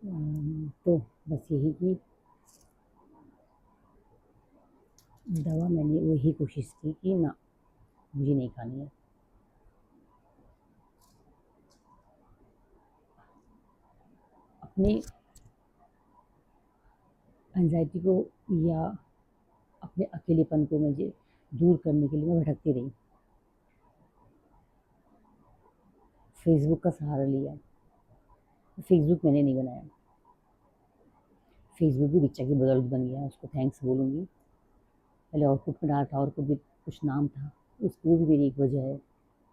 तो बस यही कि दवा मैंने वही कोशिश की कि ना, मुझे नहीं खानी है। अपनी एंग्ज़ायटी को या अपने अकेलेपन को मुझे दूर करने के लिए मैं भटकती रही। फ़ेसबुक का सहारा लिया। फ़ेसबुक मैंने नहीं बनाया। फ़ेसबुक भी रिचा की बदौलत बन गया, उसको थैंक्स बोलूँगी। पहले ऑर्कुट में डाला था, ऑर्कुट भी कुछ नाम था, उसको भी मेरी एक वजह है,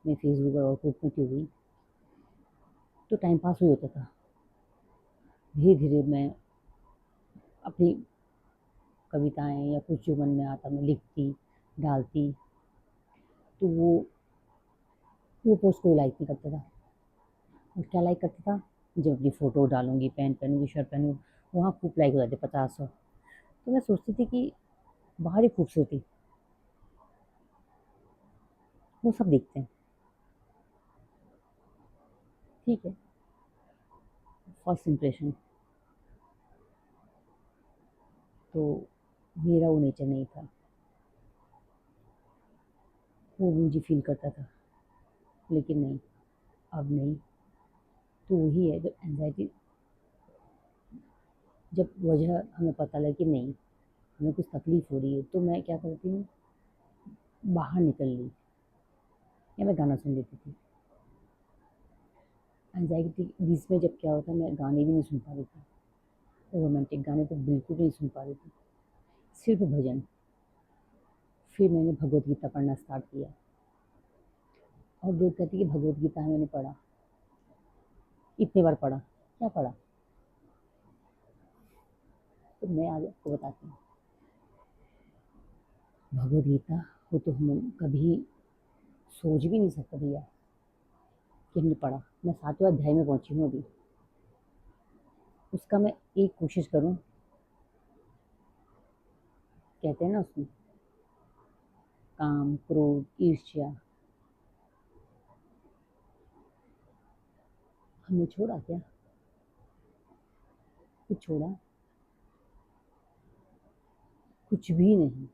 मैं फ़ेसबुक और ऑर्कुट में क्यों गई। तो टाइम पास ही होता था। धीरे-धीरे मैं अपनी कविताएँ या कुछ जो मन में आता मैं लिखती, डालती, तो वो पोस्ट कोई लाइक नहीं करता था। और क्या लाइक करता था? जब अपनी फ़ोटो डालूँगी, पैंट पहनूँगी, शर्ट पहनूँ, वहाँ खूब लाइक हो जाते 50-100। तो मैं सोचती थी कि बाहरी खूबसूरती, वो सब देखते हैं, ठीक है, फर्स्ट इंप्रेशन। तो मेरा वो नेचर नहीं था, वो मुझे फ़ील करता था, लेकिन नहीं, अब नहीं। तो वही है, जब एंग्ज़ायटी, जब वजह हमें पता लगे कि नहीं, हमें कुछ तकलीफ़ हो रही है, तो मैं क्या करती हूँ, बाहर निकल ली या मैं गाना सुन लेती थी। एंग्ज़ायटी के बीच में जब क्या होता है, मैं गाने भी नहीं सुन पा रही थी, रोमांटिक गाने तो बिल्कुल नहीं सुन पा रही थी, सिर्फ़ भजन। फिर मैंने भगवद गीता पढ़ना स्टार्ट किया, और लोग कहते हैं कि भगवद गीता मैंने पढ़ा, इतनी बार पढ़ा, क्या पढ़ा? तो मैं आज आपको बताती हूँ। भगवद गीता वो तो हम कभी सोच भी नहीं सकते भैया कि हमने पढ़ा। मैं 7वें अध्याय में पहुँची हूँ अभी। उसका मैं एक कोशिश करूँ, कहते हैं ना उसमें, काम, क्रोध, ईर्ष्या, हमने छोड़ा क्या? कुछ छोड़ा? कुछ भी नहीं,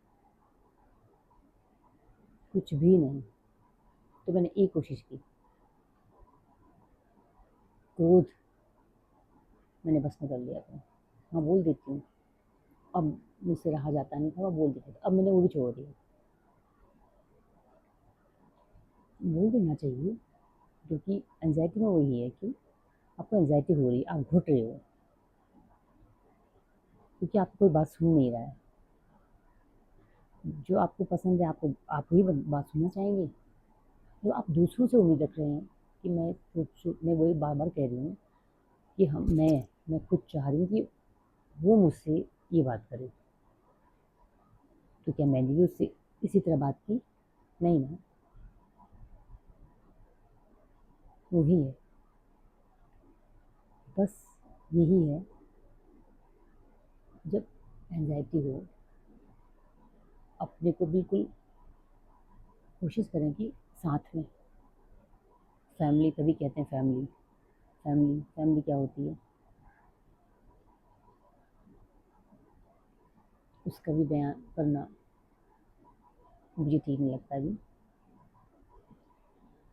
कुछ भी नहीं। तो मैंने एक कोशिश की, क्रोध मैंने बस में कर लिया था। हाँ, बोल देती हूँ। अब मुझसे रहा जाता नहीं था, मैं बोल देती थी। अब मैंने वो भी छोड़ दिया। बोल देना चाहिए, क्योंकि एंग्ज़ायटी में वही है कि आपको एंग्ज़ायटी हो रही है, आप घुट रहे हो, क्योंकि आपको कोई बात सुन नहीं रहा है। जो आपको पसंद है, आप वही बात सुनना चाहेंगे। जो आप दूसरों से उम्मीद रख रहे हैं कि मैं वही बार-बार कह रही हूँ कि मैं खुद चाह रही हूँ कि वो मुझसे ये बात करे। तो क्या मैंने भी उससे इसी तरह बात की? नहीं ना, वही है। बस यही है, जब एंग्ज़ायटी हो, अपने को बिल्कुल कोशिश करें कि साथ में, फैमिली तभी कहते हैं फैमिली। फैमिली क्या होती है, उसका भी बयान करना मुझे ठीक नहीं लगता अभी।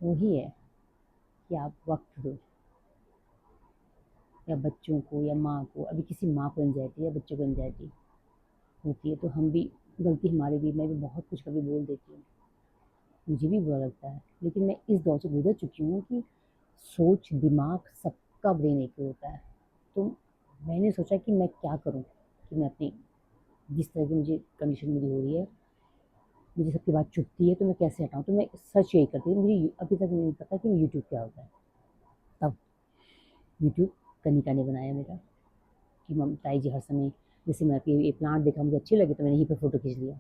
वही है कि आप वक़्त दो, या बच्चों को या माँ को, अभी किसी माँ को एंग्ज़ायटी या बच्चों को एंग्ज़ायटी होती है, तो हम भी, गलती हमारी भी, मैं भी बहुत कुछ कभी बोल देती हूँ, मुझे भी बुरा लगता है। लेकिन मैं इस दौर से गुज़र चुकी हूँ कि सोच, दिमाग, सबका ब्रेन एक ही होता है। तो मैंने सोचा कि मैं क्या करूँ, कि मैं अपनी, जिस तरह की मुझे कंडीशन मेरी हो रही है, मुझे सबकी बात चुभती है, तो मैं कैसे हटाऊँ? तो मैं सर्च यही करती हूँ, मुझे अभी तक नहीं पता कि यूट्यूब क्या होता है। तब यूट्यूब कनिका ने बनाया मेरा, कि ताई जी हर समय, जैसे मैं ये प्लांट देखा मुझे अच्छे लगे, तो मैंने यहीं पे फ़ोटो खींच लिया।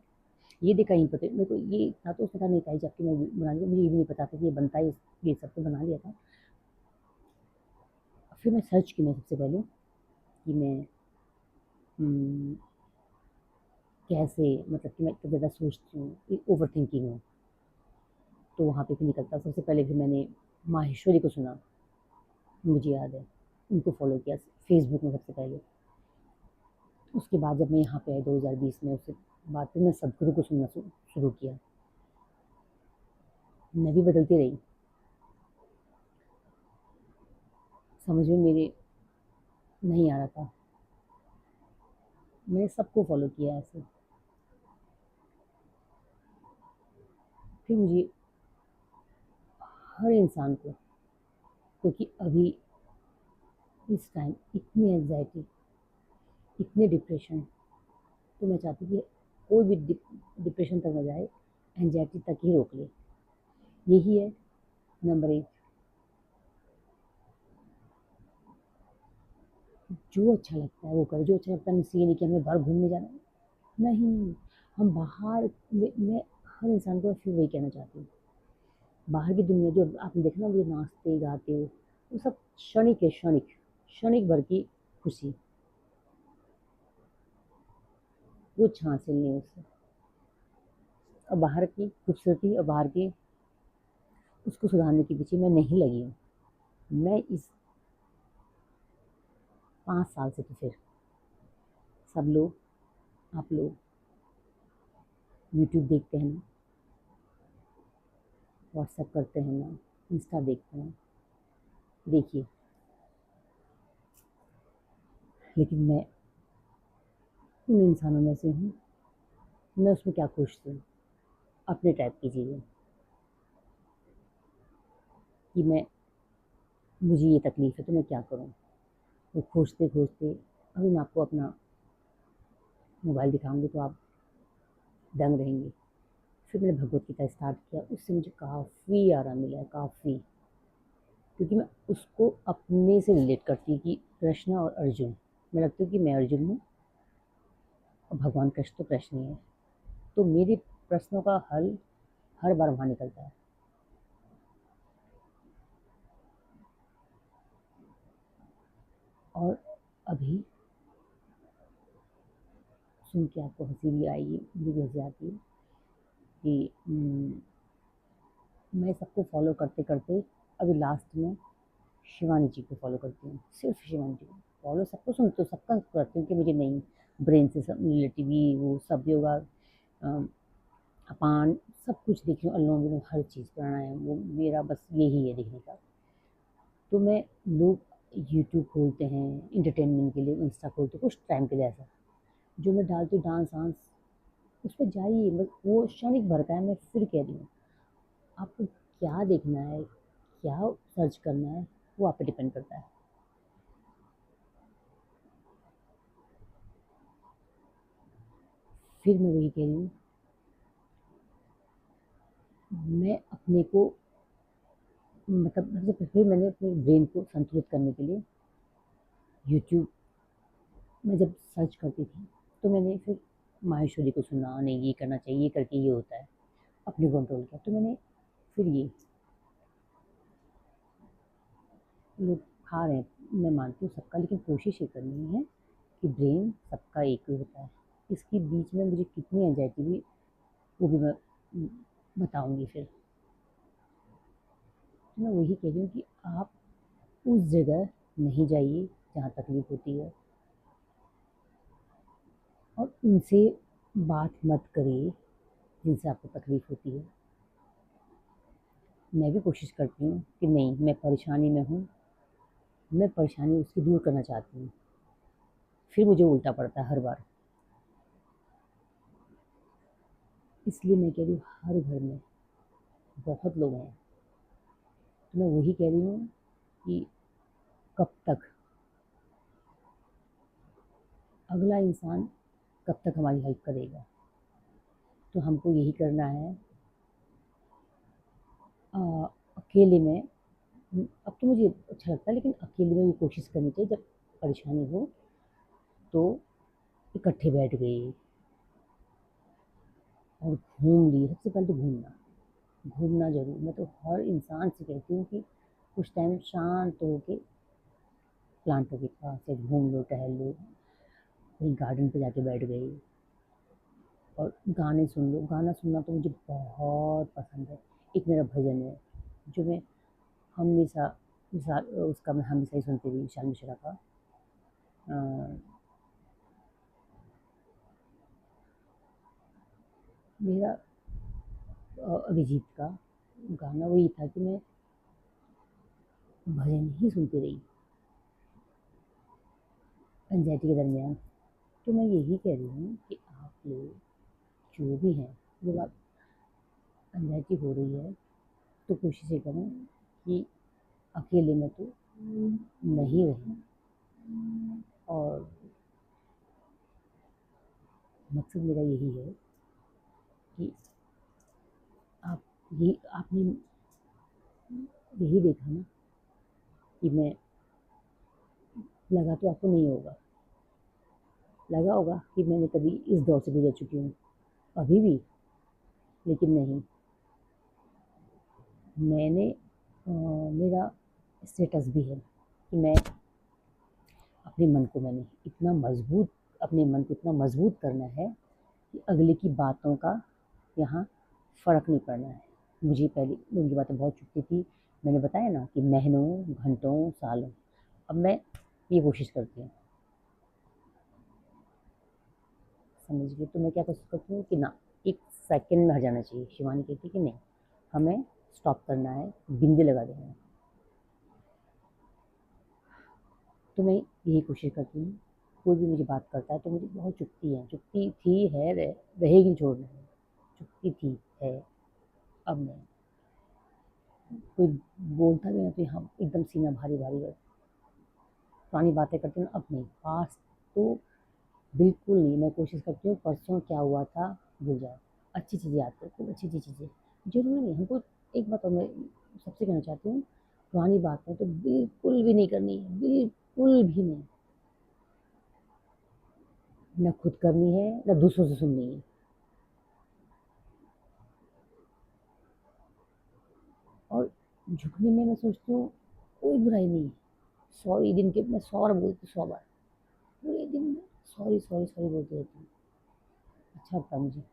ये देखा यहीं पे, तो मेरे को ये था, तो उसने कहा नहीं ताई जी आपकी मैं बना दी, मुझे ये भी नहीं पता था कि ये बनता है, ये सब तो बना लिया था। फिर मैं सर्च की, मैं सबसे पहले कि मैं उम, कैसे, मतलब कि मैं इतना ज़्यादा सोचती हूँ, ओवर थिंकिंग हूँ, तो वहाँ पे भी निकलता। सबसे पहले फिर मैंने माहेश्वरी को सुना, मुझे याद है, उनको फ़ॉलो किया। फेसबुक में सबसे पहले। उसके बाद जब मैं यहाँ पे आई 2020 में, उसके बाद फिर मैं सदगुरु को सुनना शुरू किया। मैं भी बदलती रही, समझ में मेरे नहीं आ रहा था। मैंने सबको फॉलो किया ऐसे। फिर मुझे हर इंसान को, क्योंकि अभी इस टाइम इतनी एंजाइटी, इतने डिप्रेशन, तो मैं चाहती कि कोई भी डिप्रेशन तक न जाए, एंजाइटी तक ही रोक ले। यही है नंबर एक। जो अच्छा लगता है वो करे, जो अच्छा लगता है। मुझसे ये नहीं कि हमें बाहर घूमने जाना है, नहीं। हम बाहर, मैं हर इंसान को फिर वही कहना चाहती हूँ, बाहर की दुनिया जो आपने देखा ना, वो नाचते गाते हो, वो सब क्षणिक है, क्षणिक, क्षणिक भर की खुशी, कुछ हासिल नहीं है उससे। और बाहर की खूबसूरती और बाहर की उसको सुधारने के पीछे मैं नहीं लगी हूँ। मैं इस 5 साल से तो फिर सब लोग, आप लोग यूट्यूब देखते हैं ना, व्हाट्सएप करते हैं ना, इंस्टा देखते हैं, देखिए। लेकिन मैं उन इंसानों में से हूँ, मैं उसमें क्या खोजती हूँ, अपने टाइप की चीज़ें, कि मैं, मुझे ये तकलीफ़ है तो मैं क्या करूँ। वो खोजते खोजते अभी मैं आपको अपना मोबाइल दिखाऊंगी तो आप दंग रहेंगे। फिर मैंने भगवत गीता स्टार्ट किया, उससे मुझे काफ़ी आराम मिला है, काफ़ी। क्योंकि मैं उसको अपने से रिलेट करती हूँ कि कृष्ण और अर्जुन, मैं लगती हूँ कि मैं अर्जुन हूँ और भगवान कृष्ण तो कृष्ण ही है। तो मेरे प्रश्नों का हल हर बार वहाँ निकलता है। और अभी सुन के आपको हंसी भी आएगी, मुझे भी हंसी आती है कि मैं सबको फॉलो करते करते अभी लास्ट में शिवानी जी को फॉलो करती हूँ, सिर्फ शिवानी जी को फॉलो। सबको सुनती हूँ, सबका करती हूँ कि मुझे नहीं, ब्रेन से सब रिलेटिव ही वो सब योगा, अपान, सब कुछ देख रही हूँ, अनुलोम विलोम, हर चीज़ प्राणायाम, वो मेरा बस यही है देखने का। तो मैं, लोग यूट्यूब खोलते हैं इंटरटेनमेंट के लिए, इंस्टा खोलते हैं कुछ टाइम के लिए, ऐसा जो मैं डालती हूँ डांस वांस, उस पर जाइए, बस वो क्षणिक भर का है। मैं फिर कह रही हूँ, आपको क्या देखना है, क्या सर्च करना है, वो आप पे डिपेंड करता है। फिर मैं वही कह रही हूँ, मैं अपने को, मतलब सबसे फिर मैंने अपने ब्रेन को संतुलित करने के लिए यूट्यूब में जब सर्च करती थी, तो मैंने फिर माहेश्वरी को सुना, नहीं ये करना चाहिए, ये करके ये होता है, अपने कंट्रोल किया। तो मैंने फिर ये, लोग खा रहे हैं, मैं मानती हूँ सबका, लेकिन कोशिश ये करनी है कि ब्रेन सबका एक ही होता है। इसके बीच में मुझे कितनी एंजाइटी हुई वो भी मैं बताऊंगी फिर। तो मैं वही कह रही हूँ कि आप उस जगह नहीं जाइए जहाँ तकलीफ होती है, और उनसे बात मत करिए जिनसे आपको तकलीफ होती है। मैं भी कोशिश करती हूँ कि नहीं, मैं परेशानी में हूँ, मैं परेशानी उसकी दूर करना चाहती हूँ, फिर मुझे उल्टा पड़ता है हर बार। इसलिए मैं कह रही हूँ, हर घर में बहुत लोग हैं। तो मैं वही कह रही हूँ कि कब तक अगला इंसान, कब तक हमारी हेल्प करेगा। तो हमको यही करना है, अकेले में, अब तो मुझे अच्छा लगता है, लेकिन अकेले में भी कोशिश करनी चाहिए। जब परेशानी हो तो इकट्ठे बैठ गए और घूम लिए। सबसे पहले तो घूमना, घूमना ज़रूर। मैं तो हर इंसान से कहती हूँ कि कुछ टाइम शांत होके प्लांटों के पास से घूम लो, टहल लो, कहीं गार्डन पे जाके बैठ गए और गाने सुन लो। गाना सुनना तो मुझे बहुत पसंद है। एक मेरा भजन है जो मैं हमेशा, उसका मैं हमेशा ही सुनती थी, विशाल मिश्रा का, अ, मेरा अभिजीत का गाना वही था कि मैं भजन ही सुनती रही एंग्ज़ायटी के दरमियान। तो मैं यही कह रही हूँ कि आप लोग जो भी हैं, जब आप एंग्ज़ायटी हो रही है तो कोशिश ये करें कि अकेले में तो नहीं रहें, और मकसद मेरा यही है कि आप ये आपने यही देखा ना कि मैं लगा तो आपको नहीं होगा, लगा होगा कि मैंने कभी इस दौर से गुज़र चुकी हूँ, अभी भी, लेकिन नहीं, मैंने मेरा स्टेटस भी है कि मैं अपने मन को इतना मज़बूत करना है कि अगले की बातों का यहाँ फ़र्क नहीं पड़ना है। मुझे पहले उनकी बातें बहुत चुभती थी, मैंने बताया ना कि महीनों, घंटों, सालों। अब मैं ये कोशिश करती हूँ, समझ गए? तो मैं क्या कोशिश करती हूँ कि ना, 1 सेकंड में हट जाना चाहिए। शिवानी कहती है कि नहीं, हमें स्टॉप करना है, बिंदी लगा देना है। तो मैं यही कोशिश करती हूँ, कोई भी मुझे बात करता है तो मुझे बहुत चुभती है, चुभती थी, है, रहेगी, छोड़ना है, चुभती थी, है, अब नहीं। कोई बोलता भी है तो हाँ, एकदम सीना भारी-भारी हो, पुरानी बातें करते हैं ना, अब नहीं, पास्ट तो बिल्कुल नहीं। मैं कोशिश करती हूँ परसों क्या हुआ था भूल जाओ, अच्छी चीज़ें याद करो, खूब अच्छी-अच्छी चीज़ें। ज़रूरी नहीं हमको, एक बात और मैं सबसे कहना चाहती हूँ, पुरानी बातें तो बिल्कुल भी नहीं करनी है, बिल्कुल भी नहीं। ना खुद करनी है, ना दूसरों से सुननी है। और झुकने में मैं सोचती हूँ कोई बुराई नहीं है। सॉरी दिन के मैं 100 बार बोलती हूँ, 100 बार। पूरे दिन में सॉरी, सॉरी, सॉरी बोलती रहती हूँ। अच्छा लगता है मुझे।